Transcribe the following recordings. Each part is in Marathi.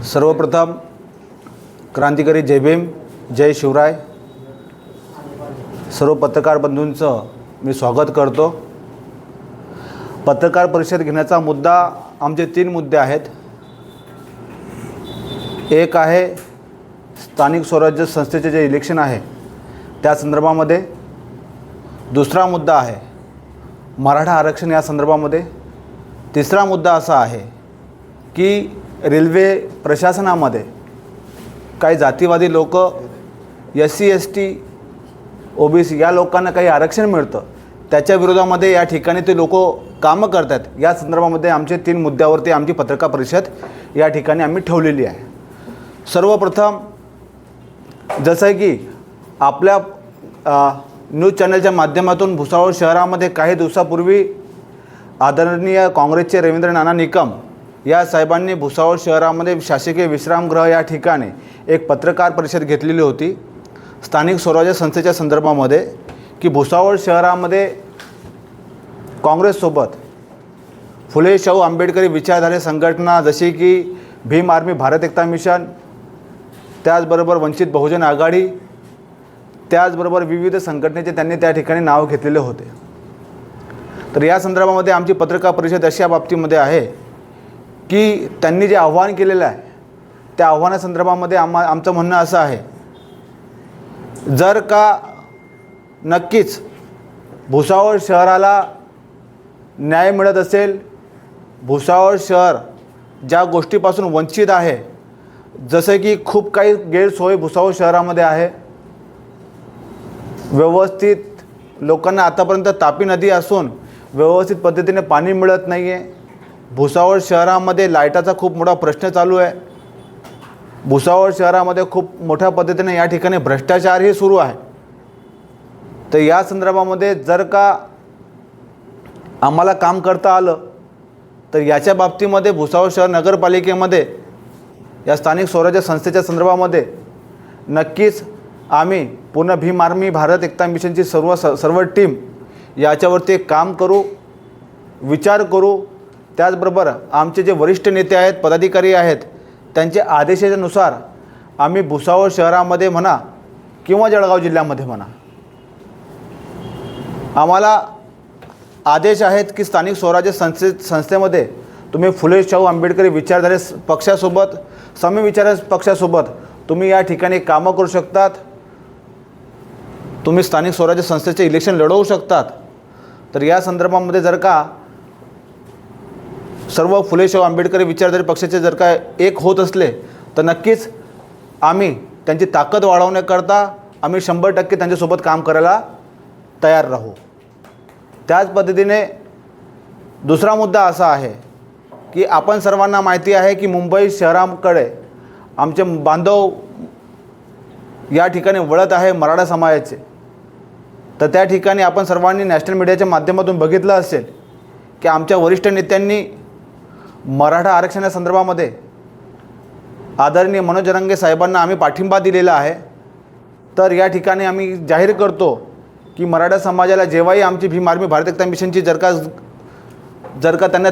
सर्वप्रथम क्रांतिकारी जय भीम, जय शिवराय. सर्व पत्रकार बंधूंचं मी स्वागत करतो. पत्रकार परिषद घेण्याचा मुद्दा आमचे 3 मुद्दे आहेत. एक आहे स्थानिक स्वराज्य संस्थेचे जे इलेक्शन आहे त्या संदर्भामध्ये. दुसरा मुद्दा आहे मराठा आरक्षण या संदर्भामध्ये. तिसरा मुद्दा असा आहे की रेल्वे प्रशासनामध्ये काही जातीवादी लोक SC ST OBC या लोकांना काही आरक्षण मिळतं, त्याच्या विरोधामध्ये या ठिकाणी ते लोक कामं करतात. या संदर्भामध्ये आमचे 3 मुद्द्यावरती आमची पत्रकार परिषद या ठिकाणी आम्ही ठेवलेली आहे. सर्वप्रथम जसं की आपल्या न्यूज चॅनलच्या माध्यमातून भुसावळ शहरामध्ये काही दिवसापूर्वी आदरणीय काँग्रेसचे रवींद्र नाना निकम या साहेबांनी भुसावळ शहरामध्ये शासकीय विश्रामगृह या ठिकाणी एक पत्रकार परिषद घेतलेली होती स्थानिक स्वराज्य संस्थेच्या संदर्भामध्ये, की भुसावळ शहरामध्ये काँग्रेससोबत फुले शाहू आंबेडकरी विचारधारे संघटना जशी की भीम आर्मी भारत एकता मिशन, त्याचबरोबर वंचित बहुजन आघाडी, त्याचबरोबर विविध संघटनेचे त्यांनी त्या ठिकाणी नाव घेतलेले होते. तर या संदर्भामध्ये आमची पत्रकार परिषद अशा बाबतीमध्ये आहे की त्यांनी जे आव्हान केलेलं आहे त्या आव्हानासंदर्भामध्ये आमचं म्हणणं असं आहे, जर का नक्कीच भुसावळ शहराला न्याय मिळत असेल, भुसावळ शहर ज्या गोष्टीपासून वंचित आहे, जसं की खूप काही गैरसोय भुसावळ शहरामध्ये आहे. व्यवस्थित लोकांना आतापर्यंत तापी नदी असून व्यवस्थित पद्धतीने पाणी मिळत नाही आहे. भुसावळ शहरामध्ये लाईटाचा खूप मोठा प्रश्न चालू आहे. भुसावळ शहरामध्ये खूप मोठ्या पद्धतीने या ठिकाणी भ्रष्टाचारही सुरू आहे. तर या संदर्भामध्ये जर का आम्हाला काम करता आलं तर याच्या बाबतीमध्ये भुसावळ शहर नगरपालिकेमध्ये या स्थानिक स्वराज्य संस्थेच्या संदर्भामध्ये नक्कीच आम्ही पूर्ण भीम आर्मी भारत एकता मिशनची सर्व टीम याच्यावरती काम करू, विचार करू. त्याचबरोबर आमचे जे वरिष्ठ नेते आहेत, पदाधिकारी आहेत, त्यांच्या आदेशानुसार आम्ही भुसावळ शहरामध्ये म्हणा किंवा जळगाव जिल्ह्यामध्ये म्हणा आम्हाला आदेश आहेत की स्थानिक स्वराज्य संस्थेमध्ये तुम्ही फुले शाहू आंबेडकरी विचारधारे पक्षासोबत, समविचार पक्षासोबत तुम्ही या ठिकाणी कामं करू शकतात. तुम्ही स्थानिक स्वराज्य संस्थेचे इलेक्शन लढवू शकतात. तर या संदर्भामध्ये जर का सर्व फुले शाहू आंबेडकरी विचारधारे पक्षाचे जर का एक होत असले तर नक्कीच आम्ही त्यांची ताकद वाढवण्याकरता आम्ही 100% त्यांच्यासोबत काम करायला तयार राहू. त्याच पद्धतीने दुसरा मुद्दा असा आहे की आपण सर्वांना माहिती आहे की मुंबई शहराकडे आमचे बांधव या ठिकाणी वळत आहे मराठा समाजाचे. तर त्या ठिकाणी आपण सर्वांनी नॅशनल मीडियाच्या माध्यमातून बघितलं असेल की आमच्या वरिष्ठ नेत्यांनी मराठा आरक्षणासंदर्भामध्ये आदरणीय मनोज जरांगे साहेबांना आम्ही पाठिंबा दिलेला आहे. तर या ठिकाणी आम्ही जाहीर करतो की मराठा समाजाला जेव्हाही आमची भीम आर्मी भारत एकता मिशनची जर का त्यांना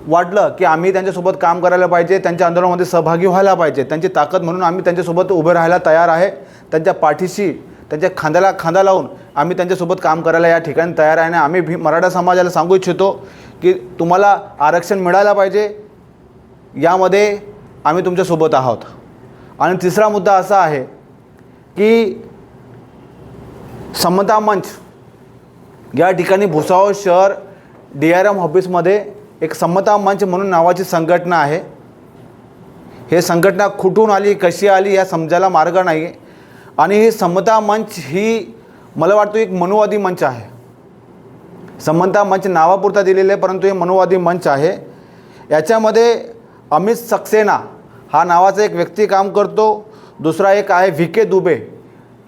वाटलं की आम्ही त्यांच्यासोबत काम करायला पाहिजे, त्यांच्या आंदोलनामध्ये सहभागी व्हायला पाहिजे, त्यांची ताकद म्हणून आम्ही त्यांच्यासोबत उभे राहायला तयार आहे. त्यांच्या पाठीशी, त्यांच्या खांद्याला खांदा लावून आम्ही त्यांच्यासोबत काम करायला या ठिकाणी तयार आहे. आणि आम्ही मराठा समाजाला सांगू इच्छितो की तुम्हाला आरक्षण मिळायला पाहिजे, यामध्ये आम्ही तुमच्यासोबत आहोत. आणि तिसरा मुद्दा असा आहे की समता मंच या ठिकाणी भुसावळ शहर DRM ऑफिसमध्ये एक समता मंच म्हणून नावाची संघटना आहे. हे संघटना कुठून आली, कशी आली या समजायला मार्ग नाही आहे. आणि ही समता मंच ही मला वाटतं एक मनुवादी मंच आहे. समता मंच नावापुरता दिलेलं आहे, परंतु हे मनुवादी मंच आहे. याच्यामध्ये अमित सक्सेना हा नावाचा एक व्यक्ती काम करतो. दुसरा एक आहे VK दुबे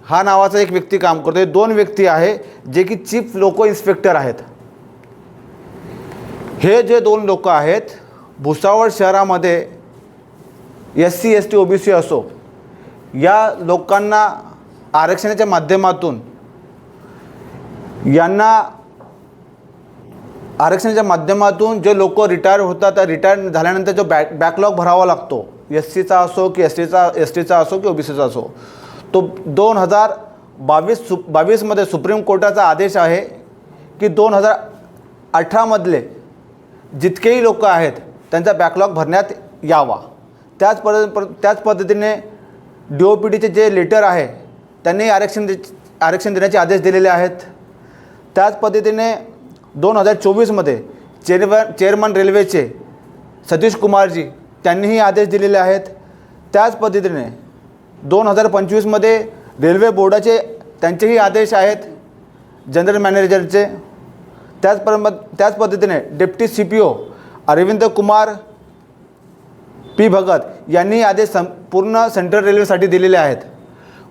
हा नावाचा एक व्यक्ती काम करतो. हे 2 व्यक्ती आहे जे की चीफ लोको इन्स्पेक्टर आहेत. हे जे 2 लोक आहेत भुसावळ शहरामध्ये SC ST OBC असो या लोकांना आरक्षणाच्या माध्यमातून यांना आरक्षणाच्या माध्यमातून जे लोक रिटायर होतात, त्या रिटायर झाल्यानंतर जो बॅकलॉग भरावा लागतो, एस सीचा असो की एस टीचा असो की OBCचा असो, तो 2022मध्ये सुप्रीम कोर्टाचा आदेश आहे की 2018मधले जितकेही लोक आहेत त्यांचा बॅकलॉग भरण्यात यावा. त्याच पद्धतीने DOPTचे जे लेटर आहे त्यांनी आरक्षण देण्याचे आदेश दिलेले आहेत. त्याच पद्धतीने 2024मध्ये चेअरमन रेल्वेचे सतीश कुमारजी त्यांनीही आदेश दिलेले आहेत. त्याच पद्धतीने 2025मध्ये रेल्वे बोर्डाचे त्यांचेही आदेश आहेत जनरल मॅनेजरचे. त्याच पद्धतीने deputy CPO Arvind Kumar P. Bhagat यांनी आदेश पूर्ण सेंट्रल रेल्वेसाठी दिलेले आहेत.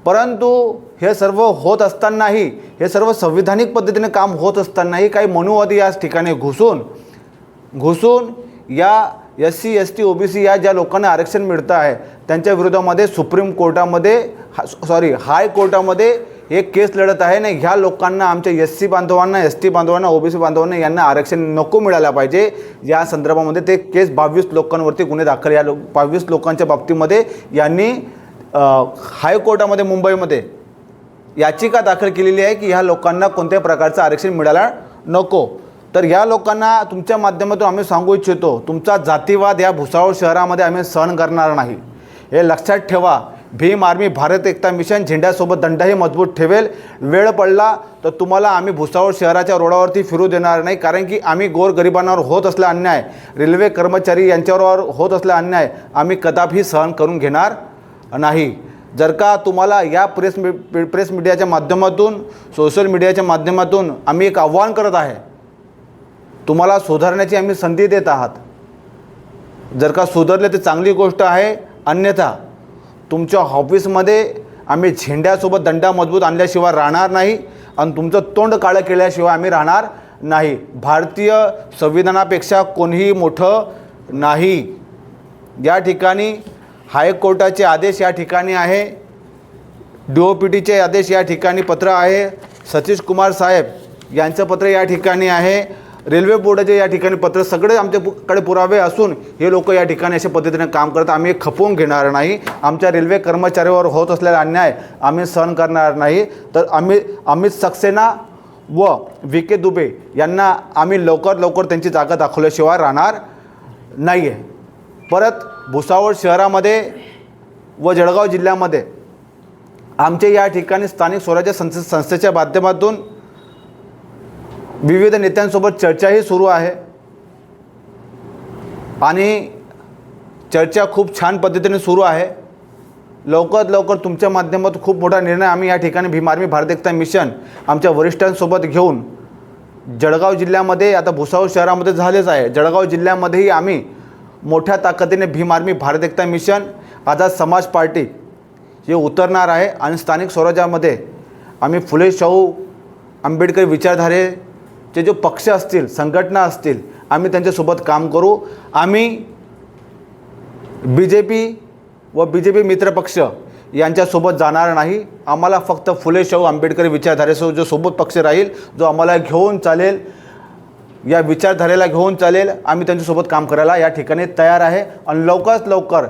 परंतु हे सर्व होत असतानाही, हे सर्व संविधानिक पद्धतीने काम होत असतानाही काही मनुवादी या ठिकाणी घुसून या SC ST OBC या ज्या लोकांना आरक्षण मिळतं आहे त्यांच्या विरोधामध्ये सुप्रीम कोर्टामध्ये हायकोर्टामध्ये एक केस लढत आहे. नाही, ह्या लोकांना, आमच्या SC बांधवांना, ST बांधवांना, OBC बांधवांना यांना आरक्षण नको मिळायला पाहिजे. या संदर्भामध्ये ते केस 22 लोकांवरती गुन्हे दाखल, या 22 लोकांच्या बाबतीमध्ये यांनी हायकोर्टामध्ये मुंबईमध्ये याचिका दाखल केलेली आहे की ह्या लोकांना कोणत्याही प्रकारचं आरक्षण मिळायला नको. तर या लोकांना तुमच्या माध्यमातून आम्ही सांगू इच्छितो, तुमचा जातीवाद या भुसावळ शहरामध्ये आम्ही सहन करणार नाही. हे लक्षात ठेवा. भीम आर्मी भारत एकता मिशन झेंड्यासोबत दंडही मजबूत ठेवेल. वेळ पडला तर तुम्हाला आम्ही भुसावळ शहराच्या रोडावरती फिरू देणार नाही, कारण की आम्ही गोरगरिबांवर होत असलेला अन्याय, रेल्वे कर्मचारी यांच्यावर होत असलेला अन्याय आम्ही कदापि सहन करून घेणार नाही. जर का तुम्हाला या प्रेस मीडियाच्या माध्यमातून, सोशल मीडियाच्या माध्यमातून आम्ही एक आव्हान करत आहे, तुम्हाला सुधारण्याची आम्ही संधी देत आहात. जर का सुधारले तर चांगली गोष्ट आहे, अन्यथा तुमच्या ऑफिसमध्ये आम्ही झेंड्यासोबत दंडा मजबूत आणल्याशिवाय राहणार नाही आणि तुमचं तोंड काळं केल्याशिवाय आम्ही राहणार नाही. भारतीय संविधानापेक्षा कोणीही मोठं नाही. या ठिकाणी हायकोर्टाचे आदेश या ठिकाणी आहे, DOPTचे आदेश या ठिकाणी पत्र आहे, सतीश कुमार साहेब यांचं पत्र या ठिकाणी आहे, रेल्वे बोर्डाचे या ठिकाणी पत्र, सगळे आमच्याकडे पुरावे असून हे लोक या ठिकाणी अशा पद्धतीने काम करतात. आम्ही खपवून घेणार नाही. आमच्या रेल्वे कर्मचाऱ्यावर होत असलेला अन्याय आम्ही सहन करणार नाही. तर अमित सक्सेना व VK दुबे यांना आम्ही लवकर त्यांची जागा दाखवल्याशिवाय राहणार नाही आहे. परत भुसावळ शहरामध्ये व जळगाव जिल्ह्यामध्ये आमचे या ठिकाणी स्थानिक स्वराज्य संस्थेच्या माध्यमातून विविध नेत्यांसोबत चर्चाही सुरू आहे आणि चर्चा खूप छान पद्धतीने सुरू आहे. लवकरात लवकर तुमच्या माध्यमातून खूप मोठा निर्णय आम्ही या ठिकाणी भीम आर्मी भारत एकता मिशन आमच्या वरिष्ठांसोबत घेऊन जळगाव जिल्ह्यामध्ये, आता भुसावळ शहरामध्ये झालेच आहे, जळगाव जिल्ह्यामध्येही आम्ही मोठ्या ताकदीने भीम आर्मी भारत एकता मिशन, आझाद समाज पार्टी हे उतरणार आहे आणि स्थानिक स्वराज्यामध्ये आम्ही फुले शाहू आंबेडकर विचारधारेचे जो पक्ष असतील, संघटना असतील, आम्ही त्यांच्यासोबत काम करू. आम्ही BJP व BJP मित्रपक्ष यांच्यासोबत जाणार नाही. आम्हाला फक्त फुले शाहू आंबेडकर विचारधारेसोबत जो सोबत पक्ष राहील, जो आम्हाला घेऊन चालेल, या विचारधारेला घेऊन चालेल, आम्ही त्यांच्यासोबत काम करायला या ठिकाणी तयार आहे. आणि लवकरात लवकर